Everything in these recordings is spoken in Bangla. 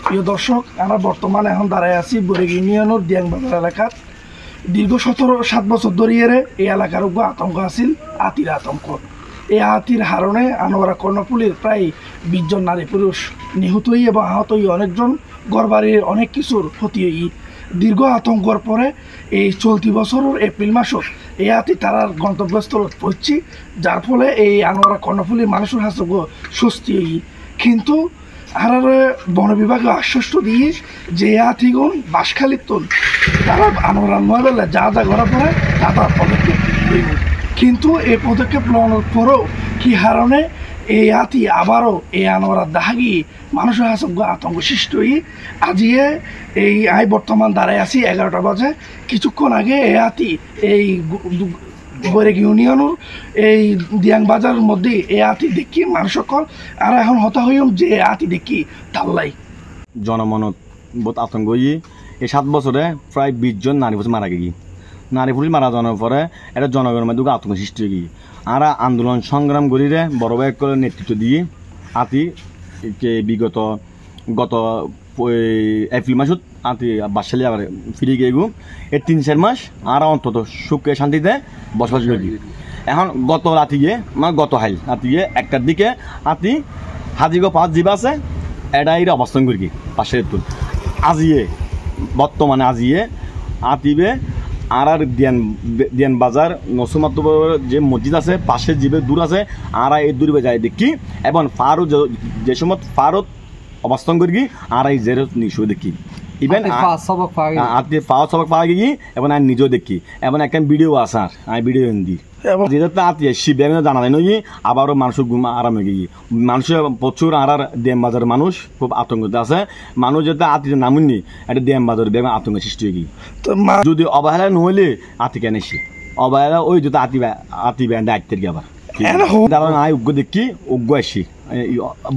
প্রিয় দর্শক, আমরা বর্তমানে এখন দাঁড়ায় আছি বরেগ ইউনিয়নের দিয়াংবাজার এলাকাত। দীর্ঘ 7 বছর ধরিয়ে এই এলাকার উপর আতঙ্ক আছিল, হাতির আতঙ্ক। এই হাতির হারণে আনোয়ারা কর্ণফুলির প্রায় 20 জন নারী পুরুষ নিহত হই এবং আহত হই, অনেকজন ঘরবাড়ির অনেক কিছুর ক্ষতি হই। দীর্ঘ আতঙ্কর পরে এই চলতি বছরের এপ্রিল মাসত এই হাতি তারার গন্তব্যস্থলত পড়ছি, যার ফলে এই আনোয়ারা কর্ণফুলির মানুষের হাসে স্বস্তি হই। কিন্তু আর বন বিভাগে আশ্বস্ত দিয়ে যে হাতিগুন বাঁশখালীর তারা আনোয়ারা নয় বেলা যা যা করা পরে তা তার পদক্ষেপ লইব। কিন্তু এই পদক্ষেপ লওয়ার পরেও কি হারণে এই হাতি আবারও এই আনোয়ারার দাহাগি মানুষের হাসে আতঙ্ক সৃষ্টি হই। আজিয়ে এই আই বর্তমান দাঁড়ায় আছি 11টা বাজে। কিছুক্ষণ আগে এই হাতি এই বরেগ ইউনিয়নের এই দিয়াংবাজারের মধ্যে এই হাতি দেখি মানুষ সকল আর এখন হতা হইম যে হাতি দেখি তাল্লাই জনমনত বহুত আতঙ্ক হই। এই 7 বছরে প্রায় 20 জন নারী পুরুষ মারা গিয়ে নারী পুরুষ মারা যাওয়ার পরে এটা জনগণের মধ্যে আতঙ্ক সৃষ্টি হয়ে গিয়ে আর আন্দোলন সংগ্রাম করিলে বড় ভাই করে নেতৃত্ব দিয়ে হাতি গত এপ্রিল মাসত হাতি বাসালি আবার ফিরে গিয়ে গু এই 3-4 মাস আর অন্তত সুখে শান্তিতে বসবাস করি। এখন গত রাতি গিয়ে মানে গত হাইল রাতি গিয়ে 1টার দিকে হাতি হাজিগো 5 জীব আছে এটা অবস্থান করি পাশের তুল আজিয়ে বর্তমানে আজিয়ে হাতিবে আর দিয়ান বাজার নসুমাত্র যে মসজিদ আছে পাশে জীবে দূর আছে আর এই দূরে যায় দেখি এবং ফারুক যে সময় ফারুক অবস্থান করি আর এই জের নিশো দেখি ইভেন ফাওয়া সবক পাওয়া গিয়ে এবং আমি নিজেও দেখি এবং একটা ভিডিও আছে আর আমি ভিডিও দিই যেটা আতি শিবে জানা যায় নই আবারও মানুষের ঘুম আরামে গিয়ে মানুষের প্রচুর আর দিয়াম বাজারের মানুষ খুব আতঙ্কতে আছে। মানুষ যেটা আতিতে নামুননি এটা দিয়াম বাজার বেগ আতঙ্কের সৃষ্টি হয়ে গিয়ে যদি অবহেলা নহলে আতি কেন এসে অবহেলা ওই যদি আতি ব্যান্ডে আইতে গিয়ে আবার কারণ আমি উগ্র দেখি উগ্র আসি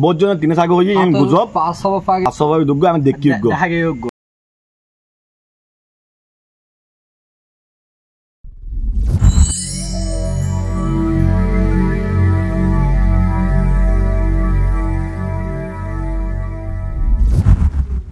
বহুত জনের 3 আগে হয়ে গুজব 5 আমি দেখি উগ্র